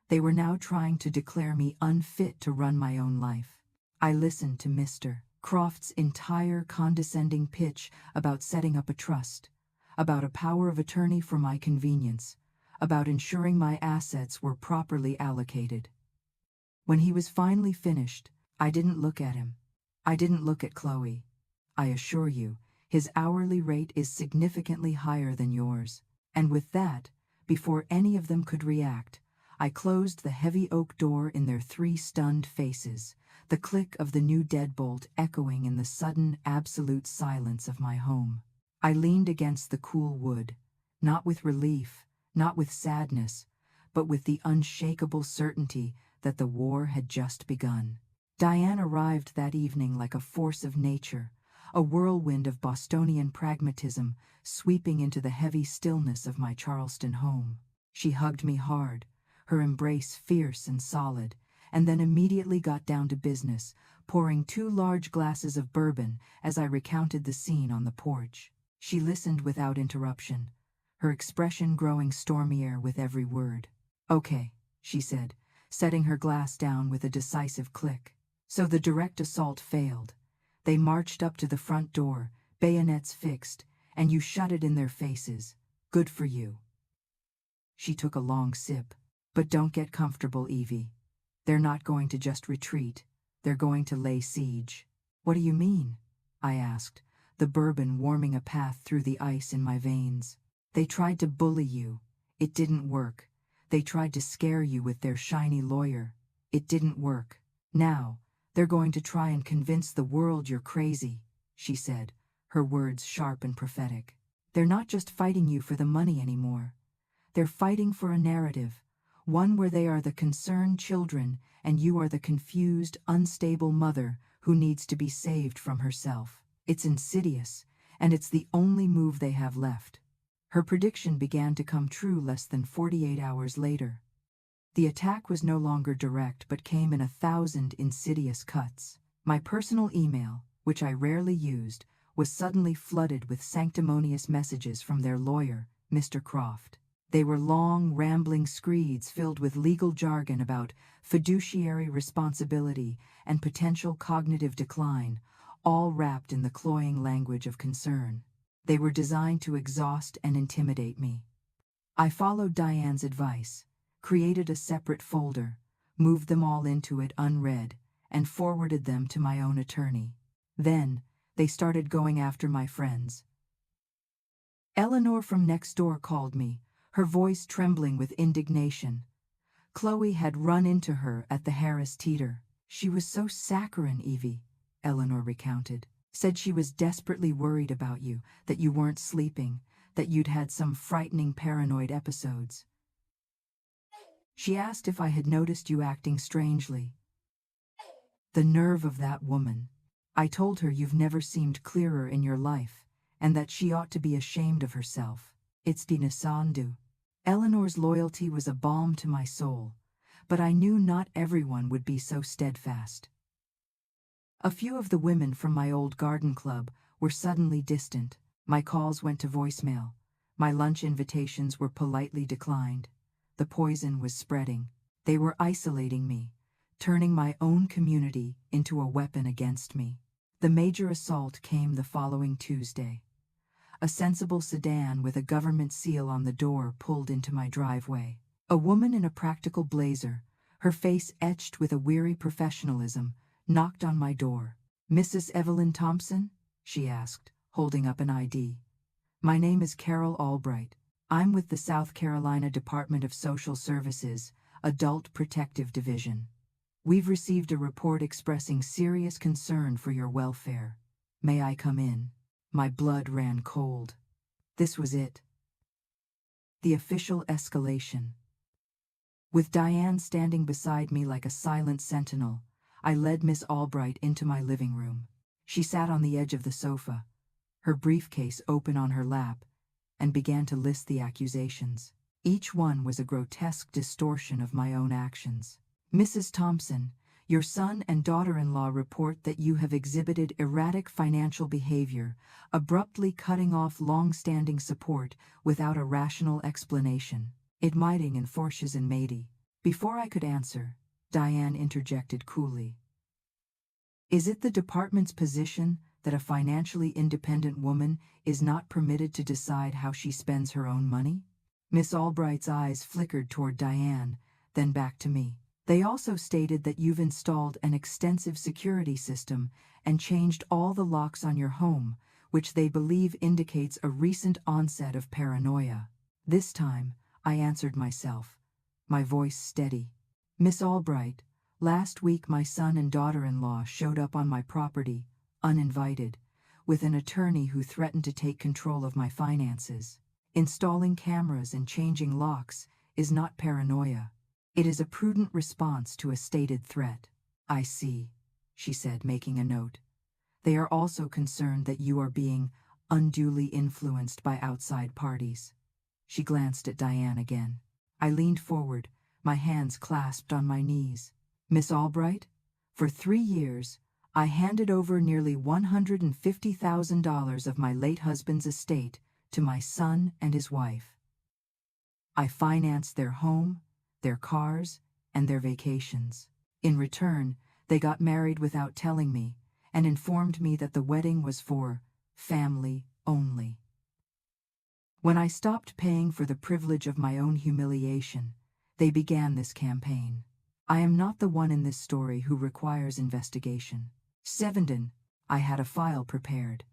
They were now trying to declare me unfit to run my own life. I listened to Mr. Croft's entire condescending pitch about setting up a trust, about a power of attorney for my convenience, about ensuring my assets were properly allocated. When he was finally finished, I didn't look at him. I didn't look at Chloe. I assure you, his hourly rate is significantly higher than yours. And with that, before any of them could react, I closed the heavy oak door in their three stunned faces, the click of the new deadbolt echoing in the sudden, absolute silence of my home. I leaned against the cool wood, not with relief, not with sadness, but with the unshakable certainty that the war had just begun. Diane arrived that evening like a force of nature, a whirlwind of Bostonian pragmatism sweeping into the heavy stillness of my Charleston home. She hugged me hard, her embrace fierce and solid, and then immediately got down to business, pouring 2 large glasses of bourbon as I recounted the scene on the porch. She listened without interruption, her expression growing stormier with every word. "Okay," she said, setting her glass down with a decisive click. "So the direct assault failed. They marched up to the front door, bayonets fixed, and you shut it in their faces. Good for you." She took a long sip. "But don't get comfortable, Evie. They're not going to just retreat. They're going to lay siege." "What do you mean?" I asked, the bourbon warming a path through the ice in my veins. "They tried to bully you. It didn't work. They tried to scare you with their shiny lawyer. It didn't work. Now, they're going to try and convince the world you're crazy," she said, her words sharp and prophetic. "They're not just fighting you for the money anymore. They're fighting for a narrative, one where they are the concerned children and you are the confused, unstable mother who needs to be saved from herself. It's insidious, and it's the only move they have left." Her prediction began to come true less than 48 hours later. The attack was no longer direct but came in 1,000 insidious cuts. My personal email, which I rarely used, was suddenly flooded with sanctimonious messages from their lawyer, Mr. Croft. They were long, rambling screeds filled with legal jargon about fiduciary responsibility and potential cognitive decline, all wrapped in the cloying language of concern. They were designed to exhaust and intimidate me. I followed Diane's advice, created a separate folder, moved them all into it unread, and forwarded them to my own attorney. Then, they started going after my friends. Eleanor from next door called me, her voice trembling with indignation. Chloe had run into her at the Harris Teeter. "She was so saccharine, Evie," Eleanor recounted. "Said she was desperately worried about you, that you weren't sleeping, that you'd had some frightening paranoid episodes. She asked if I had noticed you acting strangely. The nerve of that woman. I told her you've never seemed clearer in your life, and that she ought to be ashamed of herself. It's Dina Sandu. Eleanor's loyalty was a balm to my soul, but I knew not everyone would be so steadfast. A few of the women from my old garden club were suddenly distant. My calls went to voicemail. My lunch invitations were politely declined. The poison was spreading. They were isolating me, turning my own community into a weapon against me. The major assault came the following Tuesday. A sensible sedan with a government seal on the door pulled into my driveway. A woman in a practical blazer, her face etched with a weary professionalism, knocked on my door. "Mrs. Evelyn Thompson?" she asked, holding up an ID. "My name is Carol Albright. I'm with the South Carolina Department of Social Services, Adult Protective Division. We've received a report expressing serious concern for your welfare. May I come in?" My blood ran cold. This was it. The official escalation. With Diane standing beside me like a silent sentinel, I led Miss Albright into my living room. She sat on the edge of the sofa, her briefcase open on her lap, and began to list the accusations. Each one was a grotesque distortion of my own actions. "Mrs. Thompson, your son and daughter-in-law report that you have exhibited erratic financial behavior, abruptly cutting off long-standing support without a rational explanation. Admitting in Forsches and Mady." Before I could answer, Diane interjected coolly. "Is it the department's position that a financially independent woman is not permitted to decide how she spends her own money?" Miss Albright's eyes flickered toward Diane, then back to me. "They also stated that you've installed an extensive security system and changed all the locks on your home, which they believe indicates a recent onset of paranoia." This time, I answered myself, my voice steady. "Miss Albright, last week my son and daughter-in-law showed up on my property, uninvited, with an attorney who threatened to take control of my finances. Installing cameras and changing locks is not paranoia. It is a prudent response to a stated threat." "I see," she said, making a note. "They are also concerned that you are being unduly influenced by outside parties." She glanced at Diane again. I leaned forward, my hands clasped on my knees. "Miss Albright, for 3 years, I handed over nearly $150,000 of my late husband's estate to my son and his wife. I financed their home, their cars, and their vacations. In return, they got married without telling me and informed me that the wedding was for family only. When I stopped paying for the privilege of my own humiliation, they began this campaign. I am not the one in this story who requires investigation. Sevenden, I had a file prepared.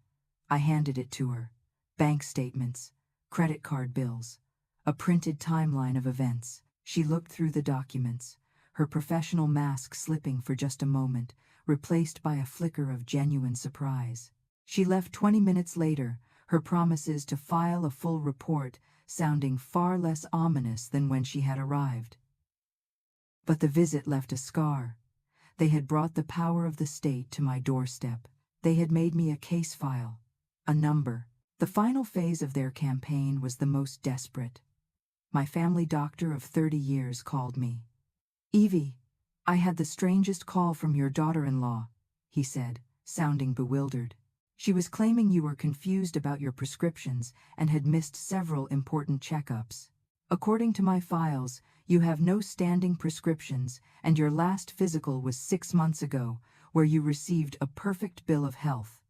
I handed it to her. Bank statements, credit card bills, a printed timeline of events. She looked through the documents, her professional mask slipping for just a moment, replaced by a flicker of genuine surprise. She left 20 minutes later, her promises to file a full report sounding far less ominous than when she had arrived. But the visit left a scar. They had brought the power of the state to my doorstep. They had made me a case file, a number. The final phase of their campaign was the most desperate. My family doctor of 30 years called me. "Evie, I had the strangest call from your daughter-in-law," he said, sounding bewildered. "She was claiming you were confused about your prescriptions and had missed several important checkups. According to my files, you have no standing prescriptions, and your last physical was 6 months ago, where you received a perfect bill of health."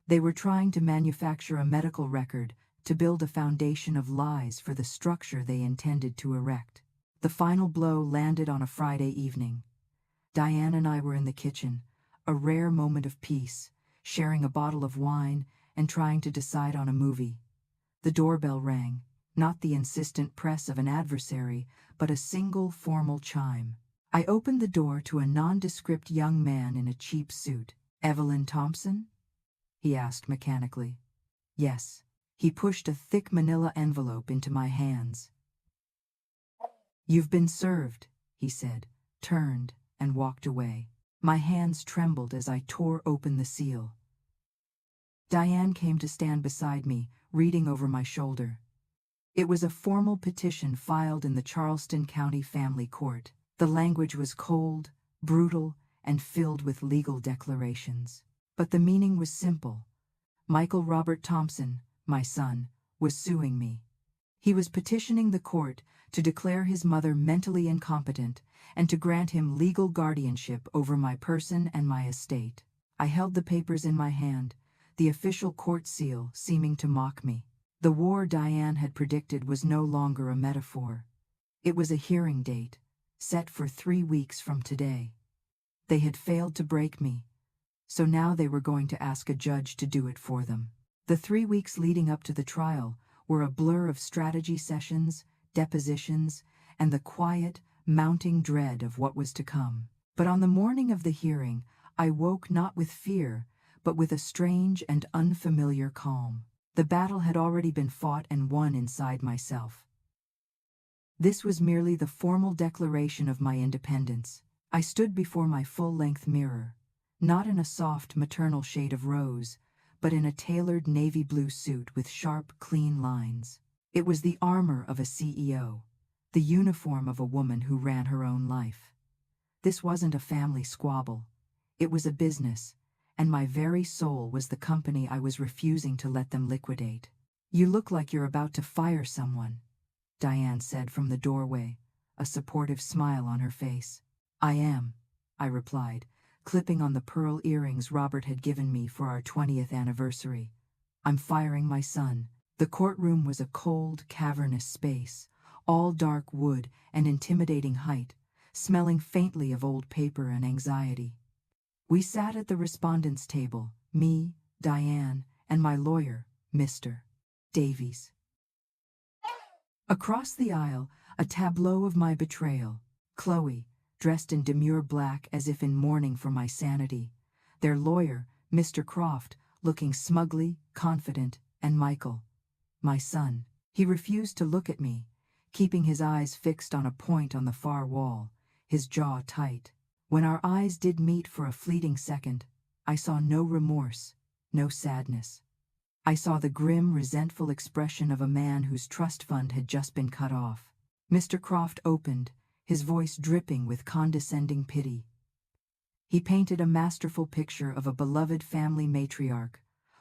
They were trying to manufacture a medical record to build a foundation of lies for the structure they intended to erect. The final blow landed on a Friday evening. Diane and I were in the kitchen, a rare moment of peace, sharing a bottle of wine and trying to decide on a movie. The doorbell rang, not the insistent press of an adversary, but a single formal chime. I opened the door to a nondescript young man in a cheap suit. "Evelyn Thompson?" he asked mechanically. "Yes." He pushed a thick manila envelope into my hands. "You've been served," he said, turned, and walked away. My hands trembled as I tore open the seal. Diane came to stand beside me, reading over my shoulder. It was a formal petition filed in the Charleston County Family Court. The language was cold, brutal, and filled with legal declarations. But the meaning was simple. Michael Robert Thompson, my son, was suing me. He was petitioning the court to declare his mother mentally incompetent and to grant him legal guardianship over my person and my estate. I held the papers in my hand, the official court seal seeming to mock me. The war Diane had predicted was no longer a metaphor. It was a hearing date, set for 3 weeks from today. They had failed to break me, so now they were going to ask a judge to do it for them. The 3 weeks leading up to the trial were a blur of strategy sessions, depositions, and the quiet, mounting dread of what was to come. But on the morning of the hearing, I woke not with fear, but with a strange and unfamiliar calm. The battle had already been fought and won inside myself. This was merely the formal declaration of my independence. I stood before my full-length mirror, not in a soft maternal shade of rose, but in a tailored navy blue suit with sharp, clean lines. It was the armor of a CEO, the uniform of a woman who ran her own life. This wasn't a family squabble. It was a business, and my very soul was the company I was refusing to let them liquidate. "You look like you're about to fire someone," Diane said from the doorway, a supportive smile on her face. "I am," I replied, clipping on the pearl earrings Robert had given me for our 20th anniversary. "I'm firing my son." The courtroom was a cold, cavernous space, all dark wood and intimidating height, smelling faintly of old paper and anxiety. We sat at the respondents' table, me, Diane, and my lawyer, Mr. Davies. Across the aisle, a tableau of my betrayal. Chloe, dressed in demure black as if in mourning for my sanity. Their lawyer, Mr. Croft, looking smugly, confident, and Michael, my son. He refused to look at me, keeping his eyes fixed on a point on the far wall, his jaw tight. When our eyes did meet for a fleeting second, I saw no remorse, no sadness. I saw the grim, resentful expression of a man whose trust fund had just been cut off. Mr. Croft opened, his voice dripping with condescending pity. He painted a masterful picture of a beloved family matriarch,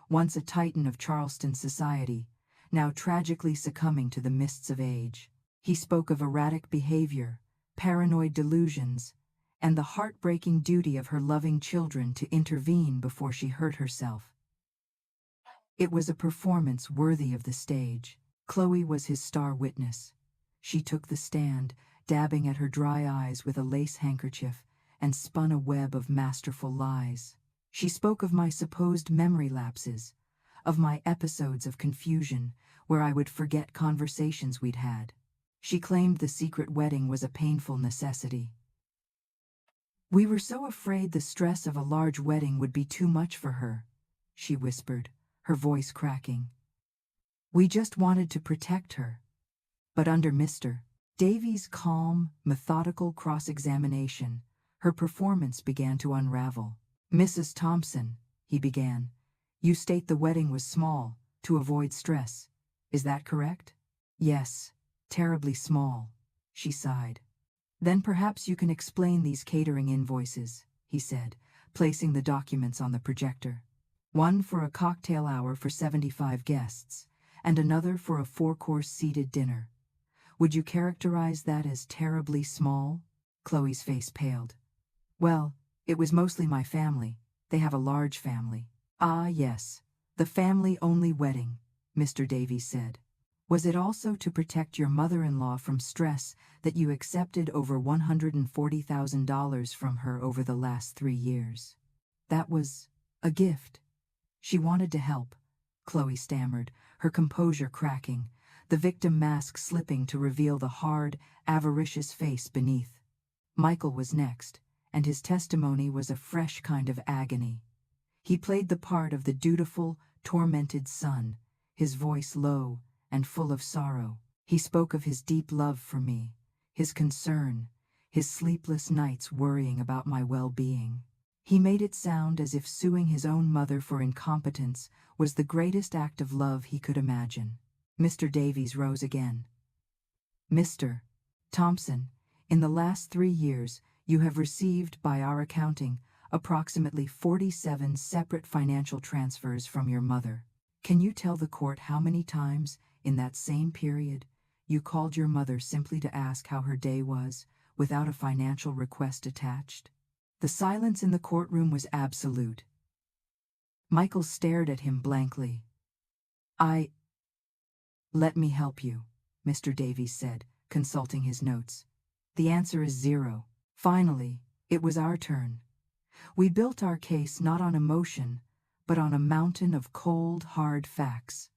once a titan of Charleston society, now tragically succumbing to the mists of age. He spoke of erratic behavior, paranoid delusions, and the heartbreaking duty of her loving children to intervene before she hurt herself. It was a performance worthy of the stage. Chloe was his star witness. She took the stand, dabbing at her dry eyes with a lace handkerchief, and spun a web of masterful lies. She spoke of my supposed memory lapses, of my episodes of confusion, where I would forget conversations we'd had. She claimed the secret wedding was a painful necessity. "We were so afraid the stress of a large wedding would be too much for her," she whispered, her voice cracking. "We just wanted to protect her." But under Mr. Davies' calm, methodical cross-examination, her performance began to unravel. "Mrs. Thompson," he began, "you state the wedding was small, to avoid stress. Is that correct?" "Yes, terribly small," she sighed. "Then perhaps you can explain these catering invoices," he said, placing the documents on the projector. "One for a cocktail hour for 75 guests, and another for a 4-course seated dinner. Would you characterize that as terribly small?" Chloe's face paled. "Well, it was mostly my family. They have a large family." "Ah, yes, the family-only wedding," Mr. Davies said. "Was it also to protect your mother-in-law from stress that you accepted over $140,000 from her over the last 3 years?" "That was a gift. She wanted to help," Chloe stammered, her composure cracking, the victim mask slipping to reveal the hard, avaricious face beneath. Michael was next, and his testimony was a fresh kind of agony. He played the part of the dutiful, tormented son, his voice low and full of sorrow. He spoke of his deep love for me, his concern, his sleepless nights worrying about my well-being. He made it sound as if suing his own mother for incompetence was the greatest act of love he could imagine. Mr. Davies rose again. Mr. Thompson, in the last 3 years, you have received, by our accounting, approximately 47 separate financial transfers from your mother. Can you tell the court how many times, in that same period, you called your mother simply to ask how her day was, without a financial request attached? The silence in the courtroom was absolute. Michael stared at him blankly. Let me help you, Mr. Davies said, consulting his notes. The answer is 0. Finally, it was our turn. We built our case not on emotion, but on a mountain of cold, hard facts.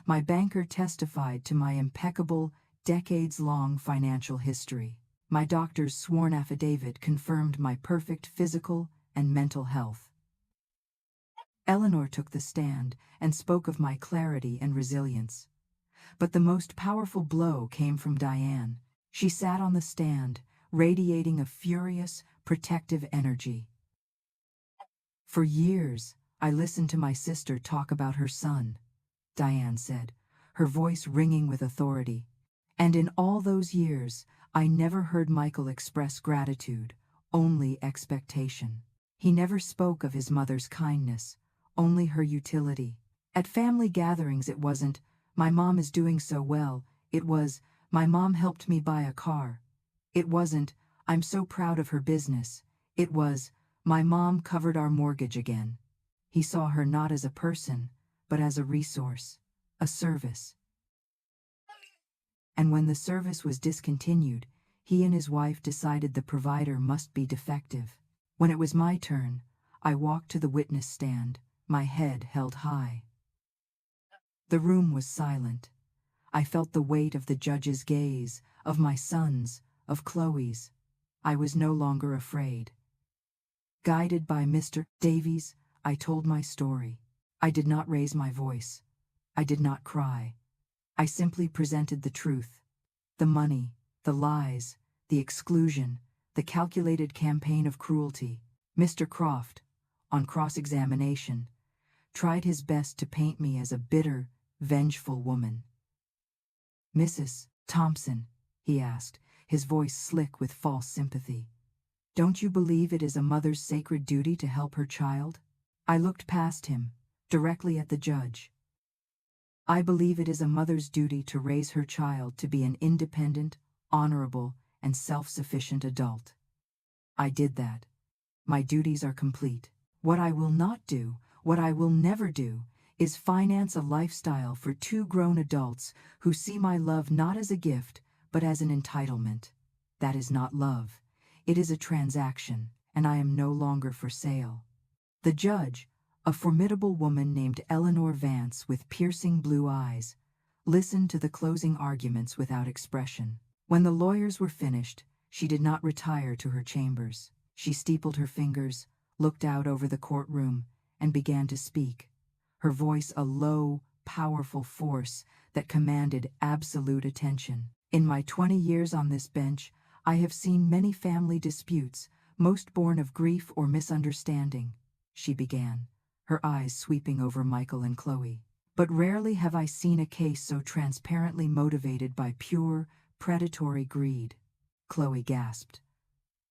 My banker testified to my impeccable, decades-long financial history. My doctor's sworn affidavit confirmed my perfect physical and mental health. Eleanor took the stand and spoke of my clarity and resilience. But the most powerful blow came from Diane. She sat on the stand, radiating a furious, protective energy. For years, I listened to my sister talk about her son, Diane said, her voice ringing with authority. And in all those years, I never heard Michael express gratitude, only expectation. He never spoke of his mother's kindness, only her utility. At family gatherings it wasn't, "My mom is doing so well," it was, "My mom helped me buy a car." It wasn't, "I'm so proud of her business," it was, "My mom covered our mortgage again." He saw her not as a person, but as a resource, a service. And when the service was discontinued, he and his wife decided the provider must be defective. When it was my turn, I walked to the witness stand, my head held high. The room was silent. I felt the weight of the judge's gaze, of my son's, of Chloe's. I was no longer afraid. Guided by Mr. Davies, I told my story. I did not raise my voice. I did not cry. I simply presented the truth. The money, the lies, the exclusion, the calculated campaign of cruelty. Mr. Croft, on cross-examination, tried his best to paint me as a bitter, vengeful woman. "Mrs. Thompson," he asked, his voice slick with false sympathy, "don't you believe it is a mother's sacred duty to help her child?" I looked past him, directly at the judge. "I believe it is a mother's duty to raise her child to be an independent, honorable, and self-sufficient adult. I did that. My duties are complete. What I will not do, what I will never do, is finance a lifestyle for 2 grown adults who see my love not as a gift, but as an entitlement. That is not love. It is a transaction, and I am no longer for sale." The judge, a formidable woman named Eleanor Vance with piercing blue eyes, listened to the closing arguments without expression. When the lawyers were finished, she did not retire to her chambers. She steepled her fingers, looked out over the courtroom, and began to speak, her voice a low, powerful force that commanded absolute attention. "In my 20 years on this bench, I have seen many family disputes, most born of grief or misunderstanding," she began, her eyes sweeping over Michael and Chloe. "But rarely have I seen a case so transparently motivated by pure, predatory greed." Chloe gasped.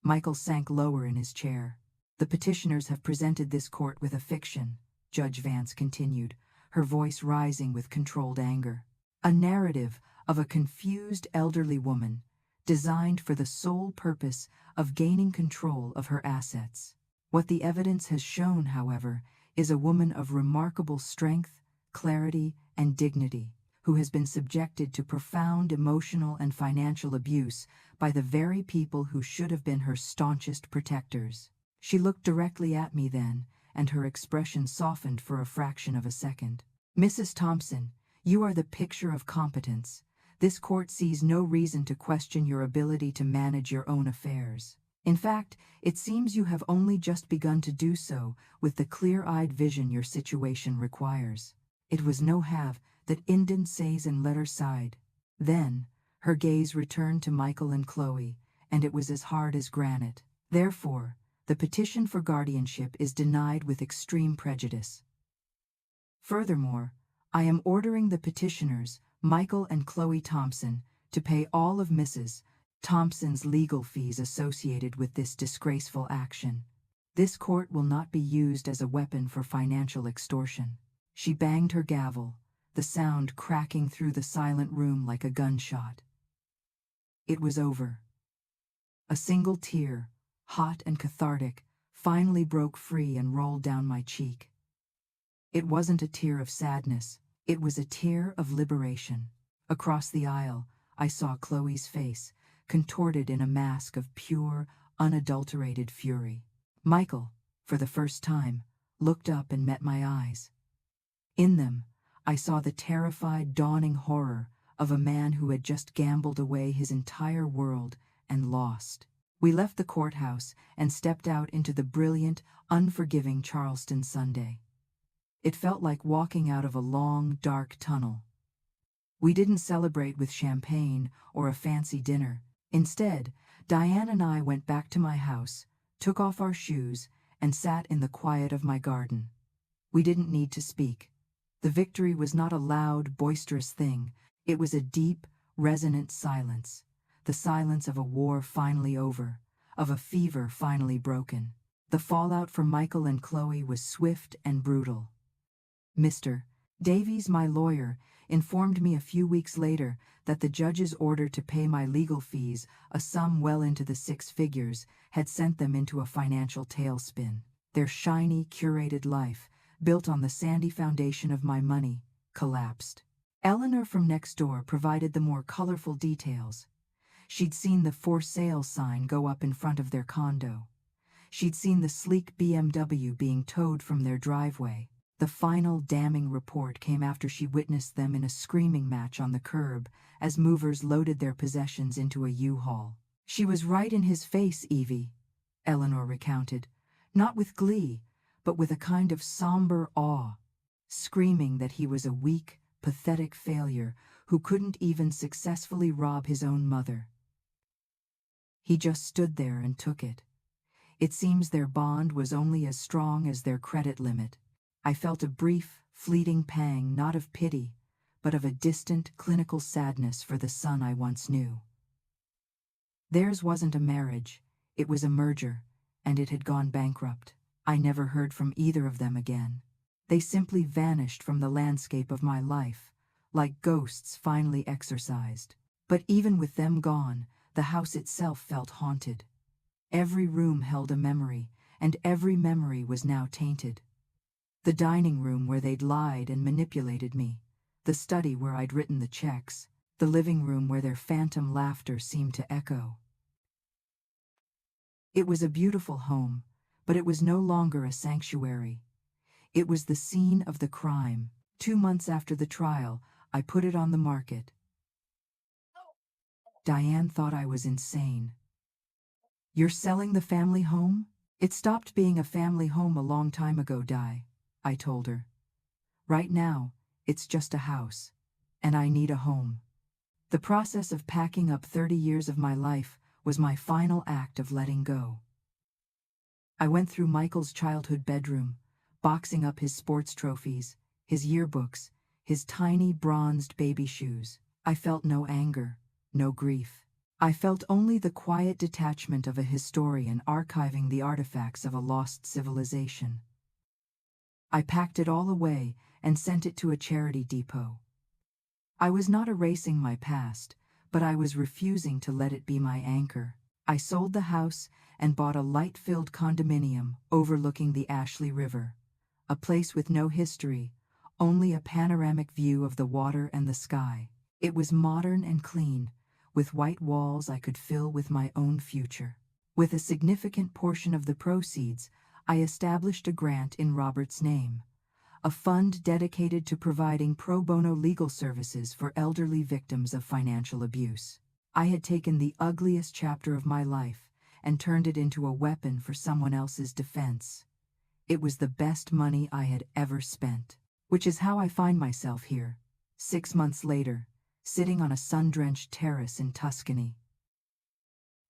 Michael sank lower in his chair. "The petitioners have presented this court with a fiction," Judge Vance continued, her voice rising with controlled anger. "A narrative of a confused elderly woman, designed for the sole purpose of gaining control of her assets. What the evidence has shown, however, is a woman of remarkable strength, clarity, and dignity, who has been subjected to profound emotional and financial abuse by the very people who should have been her staunchest protectors." She looked directly at me then, and her expression softened for a fraction of a second. "Mrs. Thompson, you are the picture of competence. This court sees no reason to question your ability to manage your own affairs. In fact, it seems you have only just begun to do so with the clear-eyed vision your situation requires." It was no have that Indon says and let her side. Then, Her gaze returned to Michael and Chloe, and it was as hard as granite. Therefore, the petition for guardianship is denied with extreme prejudice. Furthermore, I am ordering the petitioners, Michael and Chloe Thompson, to pay all of Mrs. Thompson's legal fees associated with this disgraceful action. This court will not be used as a weapon for financial extortion. She banged her gavel, the sound cracking through the silent room like a gunshot. It was over. A single tear, hot and cathartic, finally broke free and rolled down my cheek. It wasn't a tear of sadness, it was a tear of liberation. Across the aisle, I saw Chloe's face, contorted in a mask of pure, unadulterated fury. Michael, for the first time, looked up and met my eyes. In them, I saw the terrified, dawning horror of a man who had just gambled away his entire world and lost. We left the courthouse and stepped out into the brilliant, unforgiving Charleston Sunday. It felt like walking out of a long, dark tunnel. We didn't celebrate with champagne or a fancy dinner. Instead, Diane and I went back to my house, took off our shoes, and sat in the quiet of my garden. We didn't need to speak. The victory was not a loud, boisterous thing. It was a deep, resonant silence. The silence of a war finally over, of a fever finally broken. The fallout for Michael and Chloe was swift and brutal. Mr. Davies, my lawyer, informed me a few weeks later that the judge's order to pay my legal fees, a sum well into the six figures, had sent them into a financial tailspin. Their shiny, curated life, built on the sandy foundation of my money, collapsed. Eleanor from next door provided the more colorful details. She'd seen the for sale sign go up in front of their condo. She'd seen the sleek BMW being towed from their driveway. The final damning report came after she witnessed them in a screaming match on the curb as movers loaded their possessions into a U-Haul. "She was right in his face, Evie," Eleanor recounted, not with glee, but with a kind of somber awe, screaming that he was a weak, pathetic failure who couldn't even successfully rob his own mother. He just stood there and took it. It seems their bond was only as strong as their credit limit. I felt a brief, fleeting pang not of pity, but of a distant, clinical sadness for the son I once knew. Theirs wasn't a marriage, it was a merger, and it had gone bankrupt. I never heard from either of them again. They simply vanished from the landscape of my life, like ghosts finally exorcised. But even with them gone, the house itself felt haunted. Every room held a memory, and every memory was now tainted. The dining room where they'd lied and manipulated me, the study where I'd written the checks, the living room where their phantom laughter seemed to echo. It was a beautiful home, but it was no longer a sanctuary. It was the scene of the crime. 2 months after the trial, I put it on the market. Diane thought I was insane. "You're selling the family home?" "It stopped being a family home a long time ago, Di," I told her. "Right now, it's just a house, and I need a home." The process of packing up 30 years of my life was my final act of letting go. I went through Michael's childhood bedroom, boxing up his sports trophies, his yearbooks, his tiny bronzed baby shoes. I felt no anger, no grief. I felt only the quiet detachment of a historian archiving the artifacts of a lost civilization. I packed it all away and sent it to a charity depot. I was not erasing my past, but I was refusing to let it be my anchor. I sold the house and bought a light-filled condominium overlooking the Ashley River, a place with no history, only a panoramic view of the water and the sky. It was modern and clean, with white walls I could fill with my own future. With a significant portion of the proceeds, I established a grant in Robert's name, a fund dedicated to providing pro bono legal services for elderly victims of financial abuse. I had taken the ugliest chapter of my life and turned it into a weapon for someone else's defense. It was the best money I had ever spent, which is how I find myself here, 6 months later, sitting on a sun-drenched terrace in Tuscany.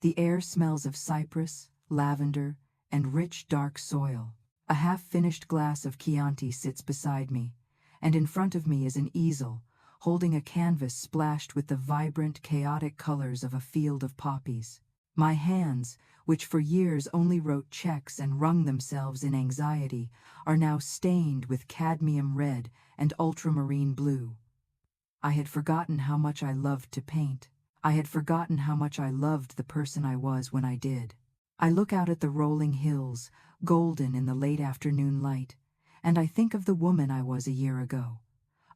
The air smells of cypress, lavender, and rich dark soil. A half-finished glass of Chianti sits beside me, and in front of me is an easel, holding a canvas splashed with the vibrant, chaotic colors of a field of poppies. My hands, which for years only wrote checks and wrung themselves in anxiety, are now stained with cadmium red and ultramarine blue. I had forgotten how much I loved to paint. I had forgotten how much I loved the person I was when I did. I look out at the rolling hills, golden in the late afternoon light, and I think of the woman I was a year ago.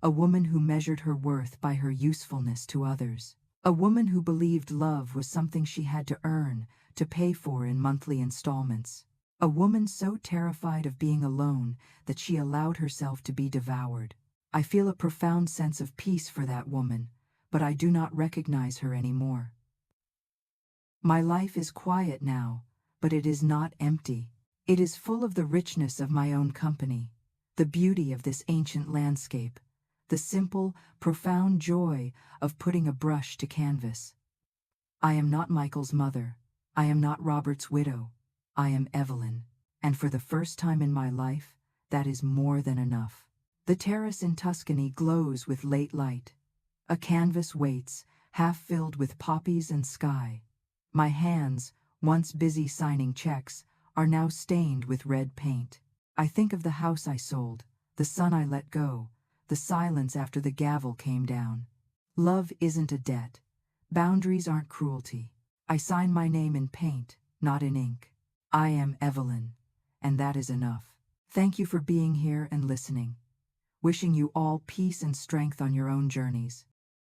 A woman who measured her worth by her usefulness to others. A woman who believed love was something she had to earn, to pay for in monthly installments. A woman so terrified of being alone that she allowed herself to be devoured. I feel a profound sense of peace for that woman, but I do not recognize her anymore. My life is quiet now, but it is not empty. It is full of the richness of my own company, the beauty of this ancient landscape, the simple, profound joy of putting a brush to canvas. I am not Michael's mother. I am not Robert's widow. I am Evelyn, and for the first time in my life, that is more than enough. The terrace in Tuscany glows with late light. A canvas waits, half filled with poppies and sky. My hands, once busy signing checks, are now stained with red paint. I think of the house I sold, the son I let go, the silence after the gavel came down. Love isn't a debt. Boundaries aren't cruelty. I sign my name in paint, not in ink. I am Evelyn, and that is enough. Thank you for being here and listening. Wishing you all peace and strength on your own journeys.